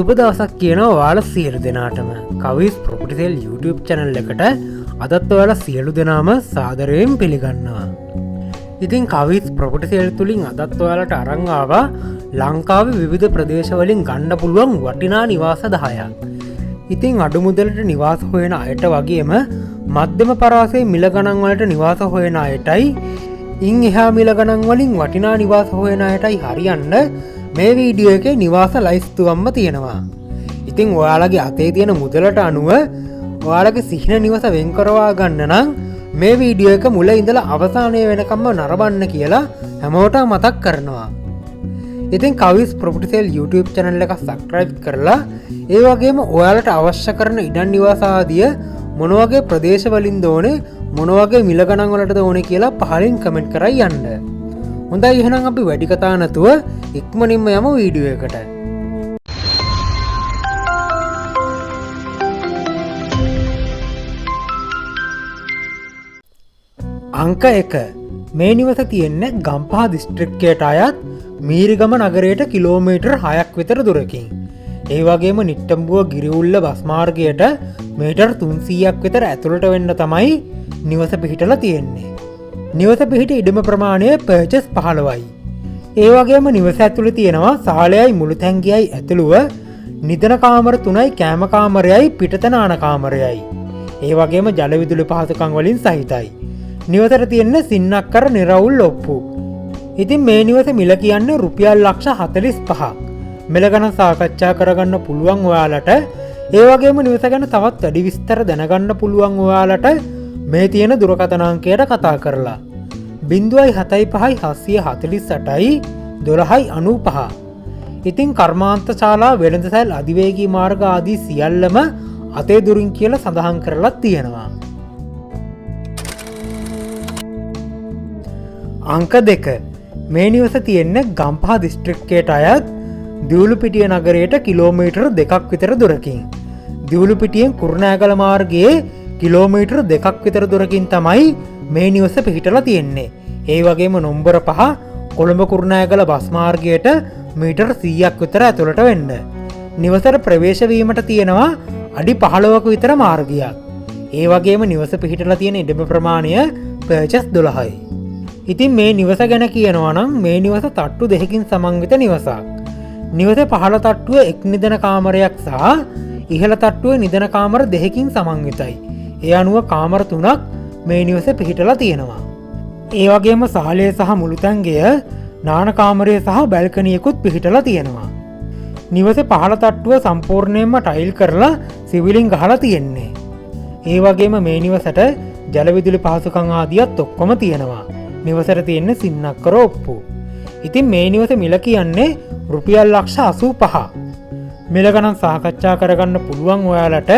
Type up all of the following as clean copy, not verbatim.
සුබ දවසක් කියනවා ඔයාලා සියලු දෙනාටම කවිස් ප්‍රොපර්ටි සේල් YouTube channel එකට අදත් ඔයාලා සියලු දෙනාම සාදරයෙන් පිළිගන්නවා. ඉතින් කවිස් ප්‍රොපර්ටි සේල් තුලින් අදත් ඔයාලට අරන් ආවා ලංකාවේ විවිධ ප්‍රදේශ වලින් ගන්න පුළුවන් වටිනා නිවාස 10ක්. ඉතින් අඩු මුදලට නිවාස හොයන අයට වගේම මධ්‍යම පරාසයේ මිල ගණන් වලට නිවාස හොයන අයටයි ඉන් එහා මිල ගණන් වලින් වටිනා නිවාස හොයන අයටයි හරියන්න මේ වීඩියෝ එකේ නිවාස ලයිස්තුවම්ම තියෙනවා. ඉතින් ඔයාලගේ අතේ තියෙන මුදලට අනුව ඔයාලගේ සිහින නිවස වෙන් කරවා ගන්න නම් මේ වීඩියෝ එක මුල ඉඳලා අවසානය වෙනකම්ම නරඹන්න කියලා හැමෝටම මතක් කරනවා. ඉතින් කවිස් ප්‍රොපර්ටි සේල් YouTube channel එක subscribe කරලා ඒ වගේම ඔයාලට අවශ්‍ය කරන ඉඩම් නිවාස ආදිය මොන වගේ ප්‍රදේශ වලින්ද ඕනේ මොන වගේ මිල ගණන් වලටද ඕනේ කියලා පහලින් කමෙන්ට් කරලා යන්න. හොඳයි එහෙනම් අපි වැඩි කතා නැතුව ඉක්මනින්ම යමු වීඩියෝ එකට. අංක 1 මේ නිවස තියෙන්නේ ගම්පහ දිස්ත්‍රික්කයට අයත් මීරිගම නගරයට කිලෝමීටර් 6ක් විතර දුරකින්. ඒ වගේම නිට්ටඹුව ගිරිඋල්ල බස් මාර්ගයට මීටර් 300ක් විතර ඇතුළට වෙන්න තමයි නිවස පිහිටලා තියෙන්නේ. නිවස පිහිටි ඉඩම ප්‍රමාණය පර්චස් 15යි. ඒ වගේම නිවස ඇතුළේ තියෙනවා සාලයයි මුළු තැන්ගියයි ඇතුළුව නිදන කාමර 3යි කෑම කාමරයයි පිටත නාන කාමරයයි. ඒ වගේම ජල විදුලි පහසුකම් වලින් සහිතයි. නිවසට තියෙන්නේ සින්නක්කර නිරවුල් ඔප්පු. ඉතින් මේ නිවස මිල කියන්නේ රුපියල් ලක්ෂ 45ක්. මිල ගණන් සාකච්ඡා කරගන්න පුළුවන් ඔයාලට. ඒ වගේම නිවස ගැන තවත් වැඩි විස්තර දැනගන්න පුළුවන් ඔයාලට මේ තියෙන දුරකථන අංකයට කතා කරලා 075 748යි 1295. ඉතින් කර්මාන්ත ශාලා වෙළඳසැල් අධිවේගී මාර්ග ආදී සියල්ලම අතේ දුරින් කියලා සඳහන් කරලා තියෙනවා. අංක 2 මේ නිවස තියෙන්නේ ගම්පහ දිස්ත්‍රික්කයට අයත් දිවුලුපිටිය නගරයට කිලෝමීටර් 2ක් විතර දුරකින්. දිවුලුපිටියෙන් කුරුණෑගල මාර්ගයේ කිලෝමීටර් 2ක් විතර දුරකින් තමයි මේ නිවස පිහිටලා තියෙන්නේ. ඒ වගේම නොම්බර 5 කොළඹ කුරුණෑගල බස් මාර්ගයට මීටර් 100ක් විතර ඇතුළට වෙන්න. නිවසට ප්‍රවේශ වීමට තියෙනවා අඩි 15ක විතර මාර්ගයක්. ඒ වගේම නිවස පිහිටලා තියෙන ඉඩම ප්‍රමාණය පර්චස් 12යි. ඉතින් මේ නිවස ගැන කියනවා නම් මේ නිවස තට්ටු දෙකකින් සමන්විත නිවසක්. නිවසේ පහළ තට්ටුව එක් නිදන කාමරයක් සහ ඉහළ තට්ටුවේ නිදන කාමර දෙකකින් සමන්විතයි. ඒ අනුව කාමර 3ක් මේ නිවසේ පිහිටලා තියෙනවා. ඒ වගේම සාලය සහ මුළුතැන්ගය නාන කාමරය සහ බැල්කනියකුත් පිහිටලා තියෙනවා. නිවසේ පහළ තට්ටුව සම්පූර්ණයෙන්ම ටයිල් කරලා සිවිලින් ගහලා තියෙන්නේ. ඒ වගේම මේ නිවසට ජල විදුලි පහසුකම් ආදියත් ඔක්කොම තියෙනවා. නිවසට තියෙන්නේ සින්නක්කර ඔප්පු. ඉතින් මේ නිවස මිල කියන්නේ රුපියල් ලක්ෂ 85. මිල ගණන් සාකච්ඡා කරගන්න පුළුවන් ඔයාලට.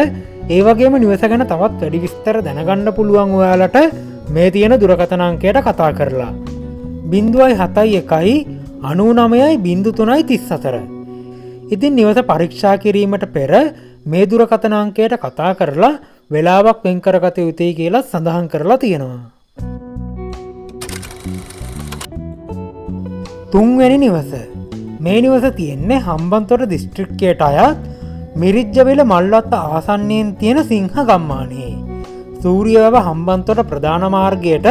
ඒ වගේම නිවස ගැන තවත් වැඩි විස්තර දැනගන්න පුළුවන් ඔයාලට මේ තියෙන දුරකථන අංකයට කතා කරලා 071 99යි 03යි 34. ඉතින් නිවස පරීක්ෂා කිරීමට පෙර මේ දුරකථන අංකයට කතා කරලා වෙලාවක් වෙන් කරගත යුතුයි කියලා සඳහන් කරලා තියෙනවා. තුන්වෙනි නිවස මේ නිවස තියෙන්නේ හම්බන්තොට දිස්ත්‍රික්කයට අයත් මිරිජ්ජවෙල මල්වත්ත ආසන්නයෙන් තියෙන සිංහ ගම්මානයේ. සූරියවැව හම්බන්තොට ප්‍රධාන මාර්ගයට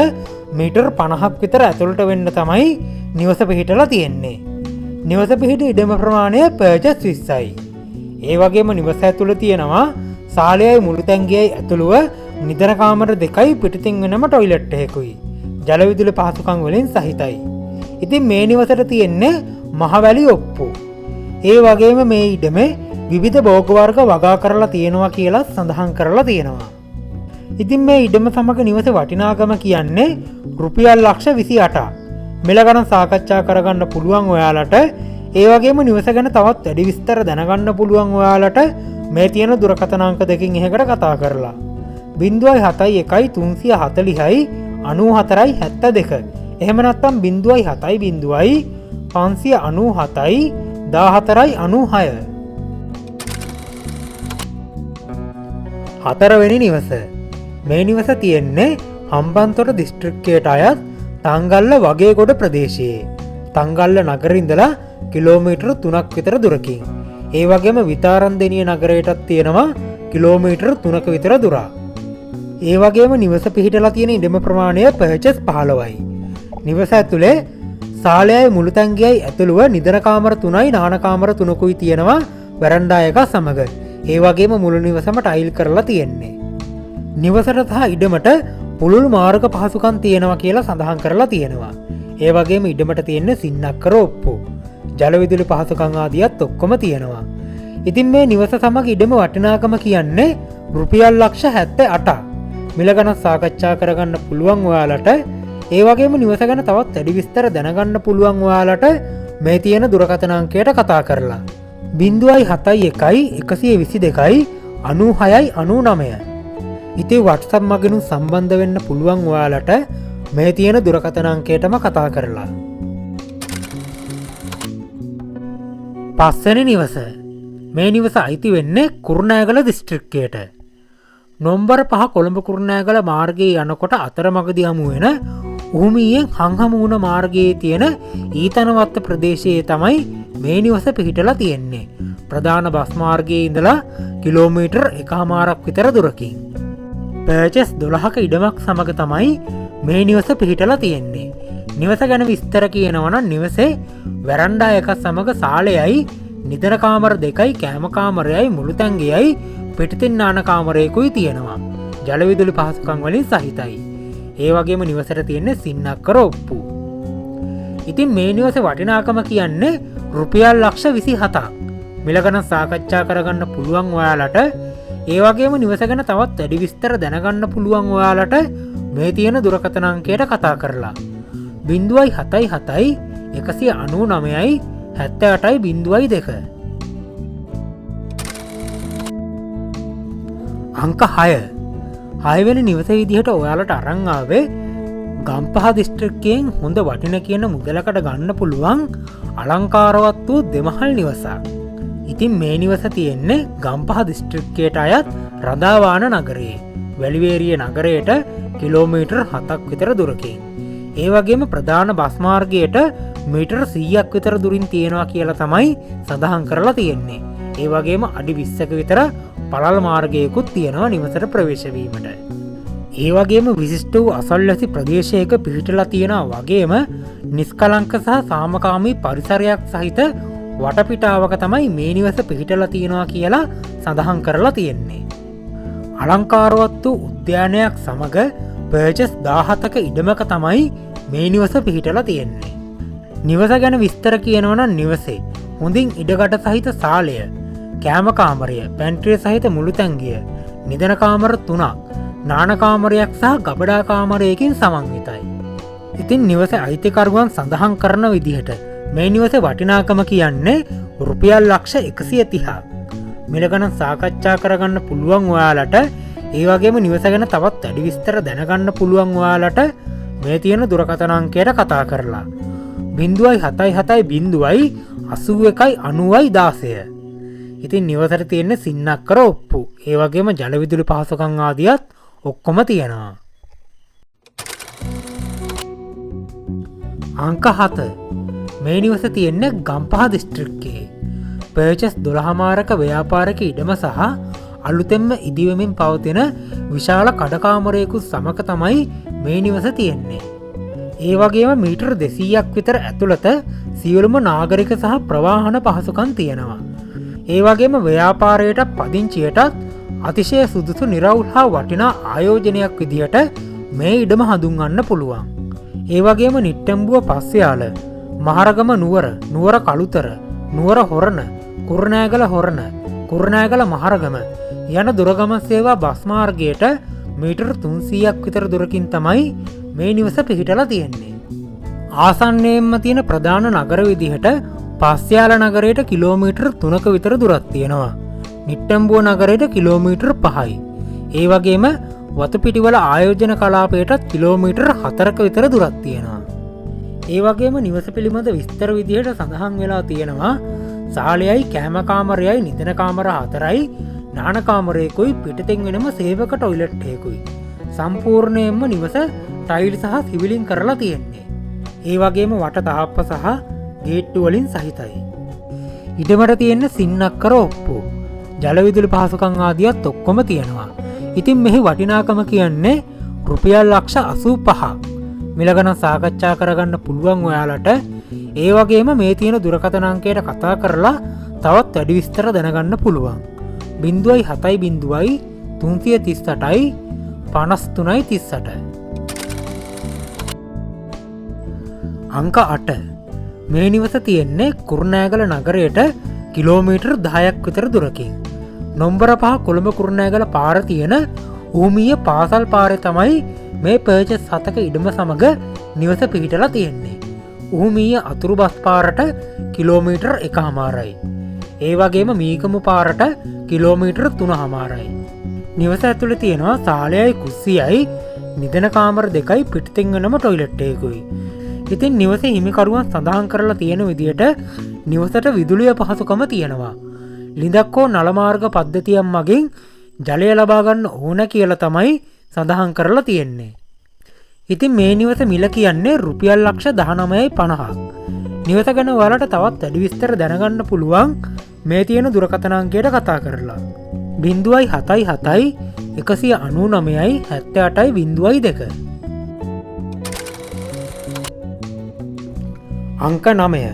මීටර් 50ක් විතර ඇතුළට වෙන්න තමයි නිවස පිහිටලා තියෙන්නේ. නිවස පිහිටි ඉඩම ප්‍රමාණය පර්චස් 20යි. ඒ වගේම නිවස ඇතුළේ තියෙනවා සාලයයි මුළුතැන්ගියයි ඇතුළුව නිදන කාමර 2යි පිටින් වෙනම টয়ලට් එකකුයි. ජල විදුලි පහසුකම් වලින් සහිතයි. ඉතින් මේ නිවසට තියෙන්නේ මහවැලි ඔප්පු. ඒ වගේම මේ ඉඩමේ විවිධ භෝග වර්ග වගා කරලා තියෙනවා කියලා සඳහන් කරලා තියෙනවා. ඉතින් මේ ඉඩම සමග නිවස වටිනාකම කියන්නේ රුපියල් ලක්ෂ 28ක්. මිල ගණන් සාකච්ඡා කරගන්න පුළුවන් ඔයාලට. ඒ වගේම නිවස ගැන තවත් වැඩි විස්තර දැනගන්න පුළුවන් ඔයාලට මේ තියෙන දුරකථන අංක දෙකකින් එහෙකට කතා කරලා 071 340යි 94යි 72. එහෙම නැත්නම් 070යි 597යි 14යි 96. හතරවෙනි නිවස මේ නිවස තියෙන්නේ හම්බන්තොට දිස්ත්‍රික්කයට අයත් තංගල්ල වගේගොඩ ප්‍රදේශයේ. තංගල්ල නගර ඉඳලා කිලෝමීටර් 3ක් විතර දුරකින්. ඒ වගේම විතාරන්දෙනිය නගරයටත් තියෙනවා කිලෝමීටර් 3ක විතර දුරක්. ඒ වගේම නිවස පිහිටලා තියෙන ඉඩම ප්‍රමාණය පර්චස් 15යි. නිවස ඇතුලේ සාලයයි මුළුතැන්ගියයි ඇතුළුව නිදන කාමර 3යි නාන කාමර 3කුයි තියෙනවා වරන්ඩා එක සමග. ඒ වගේම මුළු නිවසම ටයිල් කරලා තියෙන්නේ. නිවසට සහ ඉඩමට පුළුල් මාර්ග පහසුකම් තියෙනවා කියලා සඳහන් කරලා තියෙනවා. ඒ වගේම ඉඩමට තියෙන්නේ සින්නක්කර ඔප්පු. ජල විදුලි පහසුකම් ආදියත් ඔක්කොම තියෙනවා. ඉතින් මේ නිවස සමග ඉඩම වටිනාකම කියන්නේ රුපියල් ලක්ෂ 78ක්. මිල ගණන් සාකච්ඡා කරගන්න පුළුවන් ඔයාලට. ඒ වගේම නිවස ගැන තවත් වැඩි විස්තර දැනගන්න පුළුවන් ඔයාලට මේ තියෙන දුරකථන අංකයට කතා කරලා 071 122 96 99. ඉතින් WhatsApp මගින් සම්බන්ධ වෙන්න පුළුවන් ඔයාලට මේ තියෙන දුරකථන අංකයටම කතා කරලා. පස්වෙනි නිවස. මේ නිවස අයිති වෙන්නේ කුරුණෑගල දිස්ත්‍රික්කයට. නොම්බර 5 කොළඹ කුරුණෑගල මාර්ගයේ යනකොට අතරමඟදී හමු වෙන උහුමියෙන් හංහමුණ මාර්ගයේ තියෙන ඊතනවත්ත ප්‍රදේශයේ තමයි මේ නිවස පිහිටලා තියෙන්නේ. ප්‍රධාන බස් මාර්ගයේ ඉඳලා කිලෝමීටර් 1මාරක් විතර දුරකින්. පර්චස් 12ක ඉඩමක් සමග තමයි මේ නිවස පිහිටලා තියෙන්නේ. නිවස ගැන විස්තර කියනවා නම් නිවසේ වරන්ඩා එකක් සමග සාලයයි නිදන කාමර 2යි කෑම කාමරයයි මුළුතැන්ගියයි පිටිතින් නාන කාමරයකුයි තියෙනවා. ජල විදුලි පහසුකම් වලින් සහිතයි. ඒ වගේම නිවසට තියෙන්නේ සින්නක්කර ඔප්පු. ඉතින් මේ නිවසේ වටිනාකම කියන්නේ රුපියල් ලක්ෂ 27ක්. මිල ගණන් සාකච්ඡා කරගන්න පුළුවන් ඔයාලට. ඒ වගේම නිවස ගැන තවත් වැඩි විස්තර දැනගන්න පුළුවන් ඔයාලට මේ තියෙන දුරකථන අංකයට කතා කරලා 077 199යි 78යි 02. අංක 6. 6 වෙනි නිවස විදිහට ඔයාලට අරන් ආවේ ගම්පහ දිස්ත්‍රික්කයෙන් හොඳ වටින කියන මුදලකට ගන්න පුළුවන් අලංකාරවත් වූ දෙමහල් නිවසක්. ඉතින් මේ නිවස තියෙන්නේ ගම්පහ දිස්ත්‍රික්කයට අයත් රඳාවාන නගරයේ වැලිවේරිය නගරයට කිලෝමීටර් 7ක් විතර දුරකින්. ඒ වගේම ප්‍රධාන බස් මාර්ගයට මීටර් 100ක් විතර දුරින් තියෙනවා කියලා තමයි සඳහන් කරලා තියෙන්නේ. ඒ වගේම අඩි 20ක විතර පළල් මාර්ගයකුත් තියෙනවා නිවසට ප්‍රවේශ වීමට. ඒ වගේම විශිෂ්ට වූ අසල්වැසි ප්‍රදේශයක පිහිටලා තියෙනවා වගේම නිස්කලංක සහ සාමකාමී පරිසරයක් සහිත වටපිටාවක තමයි මේ නිවස පිහිටලා තියෙනවා කියලා සඳහන් කරලා තියෙන්නේ. අලංකාරවත් වූ උද්‍යානයක් සමග පර්චස් 17ක ඉඩමක තමයි මේ නිවස පිහිටලා තියෙන්නේ. නිවස ගැන විස්තර කියනවා නම් නිවසේ හොඳින් ඉඩකඩ සහිත සාලය, කෑම කාමරය, පැන්ට්‍රිය සහිත මුළුතැන්ගිය, නිදන කාමර 3ක්, නාන කාමරයක් සහ ගබඩා කාමරයකින් සමන්විතයි. ඉතින් නිවසේ අයිතිකරුවන් සඳහන් කරන විදිහට මේ නිවසේ වටිනාකම කියන්නේ රුපියල් ලක්ෂ 130ක්. මිල ගණන් සාකච්ඡා කරගන්න පුළුවන් ඔයාලට. ඒ වගේම නිවස ගැන තවත් වැඩි විස්තර දැනගන්න පුළුවන් ඔයාලට මේ තියෙන දුරකථන අංකයට කතා කරලා 077 81 90 16. ඉතින් නිවසට තියෙන්නේ සින්නක්කර ඔප්පු. ඒ වගේම ජල විදුලි පහසුකම් ආදියත් ඔක්කොම තියෙනවා. අංක 7. මේ නිවස තියෙන්නේ ගම්පහ දිස්ත්‍රික්කයේ. පර්චස් 12 මාරක ව්‍යාපාරික ඉඩම සහ අලුතෙන්ම ඉදිවෙමින් පවතින විශාල කඩකාමරයකුත් සමග තමයි මේ නිවස තියෙන්නේ. ඒ වගේම මීටර් 200ක් විතර ඇතුළත සියලුම නාගරික සහ ප්‍රවාහන පහසුකම් තියෙනවා. ඒ වගේම ව්‍යාපාරයට පදිංචියටත් අතිශය සුදුසු නිරවුල් හා වටිනා ආයෝජනයක් විදිහට මේ ඉඩම හඳුන්වන්න පුළුවන්. ඒ වගේම නිට්ටඹුව පස්යාල, මහරගම නුවර, නුවර කළුතර, නුවර හොරණ, කුරුණෑගල හොරණ, කුරුණෑගල මහරගම යන දුරගමන් සේවා බස් මාර්ගයට මීටර් 300ක් විතර දුරකින් තමයි මේ නිවස පිහිටලා තියෙන්නේ. ආසන්නයෙන්ම තියෙන ප්‍රධාන නගර විදිහට පස්යාල නගරයට කිලෝමීටර් 3ක විතර දුරක් තියෙනවා. නිට්ටඹුව නගරයට කිලෝමීටර් 5යි. ඒ වගේම වතුපිටිවල ආයෝජන කලාපයටත් කිලෝමීටර් 4ක විතර දුරක් තියෙනවා. ඒ වගේම නිවස පිළිබඳ විස්තර විදිහට සඳහන් වෙලා තියෙනවා සාලයයි කෑම කාමරයයි නිදන කාමර 4යි නාන කාමරයකුයි පිටතින් වෙනම සේවක ටොයිලට් එකකුයි. සම්පූර්ණයෙන්ම නිවස ටයිල් සහ සිවිලින් කරලා තියෙන්නේ. ඒ වගේම වට තාප්ප සහ ගේට්ටු වලින් සහිතයි. ඉඩමට තියෙන සින්නක්කර ඔප්පු. ජලවිදුලි පහසුකම් ආදියත් ඔක්කොම තියෙනවා. ඉතින් මෙහි වටිනාකම කියන්නේ රුපියල් ලක්ෂ 85ක්. මිල ගණන් සාකච්ඡා කරගන්න පුළුවන් ඔයාලට. ඒ වගේම මේ තියෙන දුරකථන අංකයට කතා කරලා තවත් වැඩි විස්තර දැනගන්න පුළුවන්. 0.70 338යි 5338. අංක 8. මේ නිවස තියෙන්නේ කුරුණෑගල නගරයට කිලෝමීටර් 10ක් විතර දුරකින්. නොම්බර 5 කොළඹ කුරුණෑගල පාර තියෙන ඌමිය පාසල් පාරේ තමයි මේ පර්චස් 7ක ඉඩම සමග නිවස පිහිටලා තියෙන්නේ. ඌමිය අතුරු බස් පාරට කිලෝමීටර් 1.5යි. ඒ වගේම මීගමු පාරට කිලෝමීටර් 3.5යි. නිවස ඇතුළේ තියෙනවා සාලයයි කුස්සියයි නිදන කාමර 2යි පිටිතින් වෙනම ටොයිලට් එකකුයි. ඉතින් නිවසේ හිමිකරුවන් සඳහන් කරලා තියෙන විදියට නිවසට විදුලිය පහසුකම තියෙනවා. ලිඳක් හෝ නල මාර්ග පද්ධතියක් මගින් ජලය ලබා ගන්න ඕන කියලා තමයි සඳහන් කරලා තියෙන්නේ. ඉතින් මේ නිවස මිල කියන්නේ රුපියල් ලක්ෂ 19.50ක්. නිවස ගැන ඔයාලට තවත් වැඩි විස්තර දැනගන්න පුළුවන් මේ තියෙන දුරකථන අංකයට කතා කරලා. 0.77 199යි 78.02. අංක 9.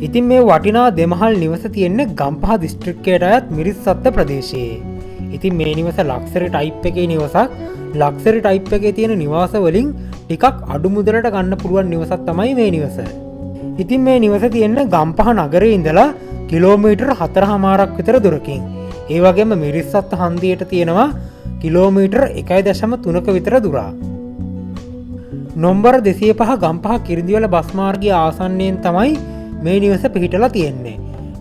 ඉතින් මේ වටිනා දෙමහල් නිවස තියෙන්නේ ගම්පහ දිස්ත්‍රික්කයට අයත් මිරිස්සත්ත ප්‍රදේශයේ. ඉතින් මේ නිවස ලක්සරි ටයිප් එකේ නිවසක්. ලක්සරි ටයිප් එකේ තියෙන නිවාස වලින් ටිකක් අඩු මුදලට ගන්න පුළුවන් නිවසක් තමයි මේ නිවස. ඉතින් මේ නිවස තියෙන්නේ ගම්පහ නගරේ ඉඳලා කිලෝමීටර් 4.5ක් විතර දුරකින්. ඒ වගේම මිරිස්සත්ත හන්දියට තියෙනවා කිලෝමීටර් 1.3ක විතර දුරා. නොම්බර 205 ගම්පහ කිරිඳිවල බස් මාර්ගය ආසන්නයෙන් තමයි මේ නිවස පිහිටලා තියෙන්නේ.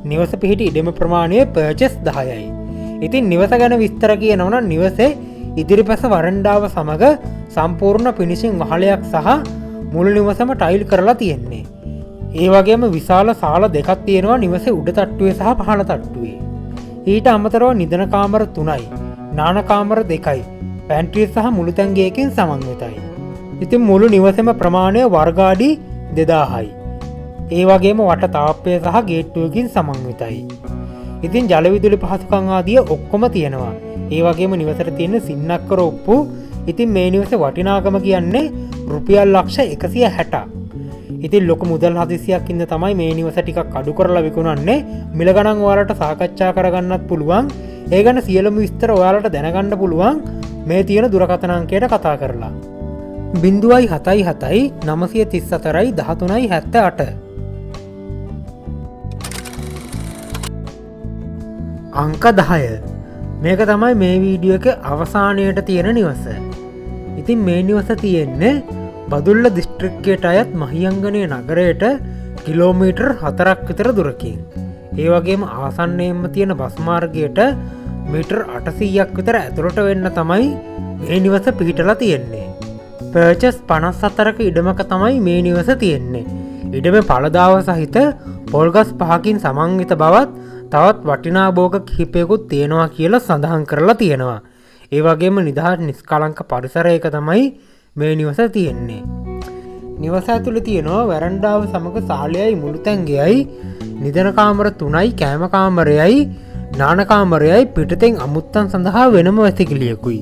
නිවස පිහිටි ඉඩම ප්‍රමාණය පර්චස් 10යි. ඉතින් නිවස ගැන විස්තර කියනවා නම් නිවසේ ඉදිරිපස වරණ්ඩාව සමග සම්පූර්ණ ෆිනිෂින් වහලයක් සහ මුළු නිවසම ටයිල් කරලා තියෙන්නේ. ඒ වගේම විශාල සාල දෙකක් තියෙනවා නිවසේ උඩ තට්ටුවේ සහ පහළ තට්ටුවේ. ඊට අමතරව නිදන කාමර 3යි, නාන කාමර 2යි, පැන්ට්‍රි සහ මුළු තැන්ගයකින් සමන්විතයි. ඉතින් මුළු නිවසේම ප්‍රමාණය වර්ගාඩි 2000යි. ඒ වගේම වට තාප්පය සහ ගේට්ටුවකින් සමන්විතයි. ඉතින් ජලවිදුලි පහසුකම් ආදිය ඔක්කොම තියෙනවා. ඒ වගේම නිවසට තියෙන සින්නක්කර ඔප්පු. ඉතින් මේ නිවසේ වටිනාකම කියන්නේ රුපියල් ලක්ෂ 160ක්. ඉතින් ලොකු මුදල් හදිසියක් ඉඳ තමයි මේ නිවස ටිකක් අඩු කරලා විකුණන්නේ. මිල ගණන් ඔයාලට සාකච්ඡා කරගන්නත් පුළුවන්. ඒ ගැන සියලුම විස්තර ඔයාලට දැනගන්න පුළුවන් මේ තියෙන දුරකථන අංකයට කතා කරලා. 0.77 934යි 13.78. අංක 10. මේක තමයි මේ වීඩියෝ එකේ අවසානයට තියෙන නිවස. ඉතින් මේ නිවස තියෙන්නේ බදුල්ල දිස්ත්‍රික්කයට අයත් මහියංගනය නගරයට කිලෝමීටර් 4ක් විතර දුරකින්. ඒ වගේම ආසන්නයෙන්ම තියෙන බස් මාර්ගයට මීටර් 800ක් විතර ඇතුළට වෙන්න තමයි මේ නිවස පිහිටලා තියෙන්නේ. පර්චස් 54ක ඉඩමක තමයි මේ නිවස තියෙන්නේ. ඉඩමේ පළදාව සහිත පොල්ගස් 5කින් සමන්විත බවත් තවත් වටිනා භෝග කිහිපයකුත් තියෙනවා කියලා සඳහන් කරලා තියෙනවා. ඒ වගේම නිදහස් නිස්කලංක පරිසරයක තමයි මේ නිවස තියෙන්නේ. නිවස ඇතුළේ තියෙනවා වරණ්ඩාව සමග සාලයයි මුළු තැන්ගයයි, නිදන කාමර 3යි, කෑම කාමරයයි, නාන කාමරයයි, පිටතෙන් අමුත්තන් සඳහා වෙනම වැසිකිළියකුයි.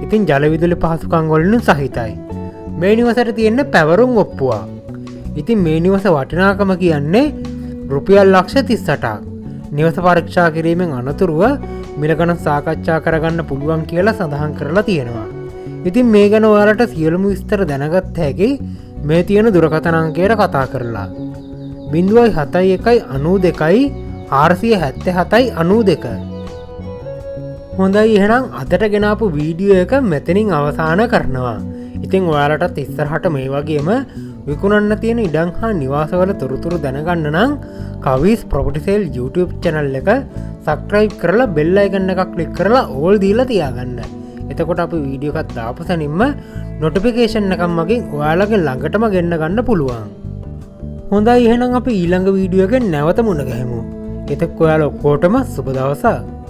ඉතින් ජලවිදුලි පහසුකම් වලින් සහිතයි. මේ නිවසට තියෙන්නේ පැවරුම් ඔප්පුවක්. ඉතින් මේ නිවස වටිනාකම කියන්නේ රුපියල් ලක්ෂ 38ක්. නිවස පරීක්ෂා කිරීමෙන් අනතුරුව මිල ගණන් සාකච්ඡා කරගන්න පුළුවන් කියලා සඳහන් කරලා තියෙනවා. ඉතින් මේ ගැන ඔයාලට සියලුම විස්තර දැනගත්ත හැකි මේ තියෙන දුරකථන අංකයට කතා කරලා. 0.71 477යි 92. හොඳයි, එහෙනම් අදට ගෙනාපු වීඩියෝ එක මෙතනින් අවසන් කරනවා. ඉතින් ඔයාලටත් ඉස්සරහට මේ වගේම විකුණන්න තියෙන ඉඩම් හා නිවාසවල තොරතුරු දැනගන්න නම් කවිස් ප්‍රොපර්ටි සේල් YouTube channel එක subscribe කරලා bell icon එක click කරලා all දීලා තියාගන්න. එතකොට අපි වීඩියෝ එකක් දාපු සැනින්ම notification එකක් මගින් ඔයාලගේ ළඟටම ගෙන්න ගන්න පුළුවන්. හොඳයි, එහෙනම් අපි ඊළඟ වීඩියෝ එකෙන් නැවත මුණ ගැහෙමු. එතෙක් ඔයාලා ඔක්කොටම සුබ දවසක්.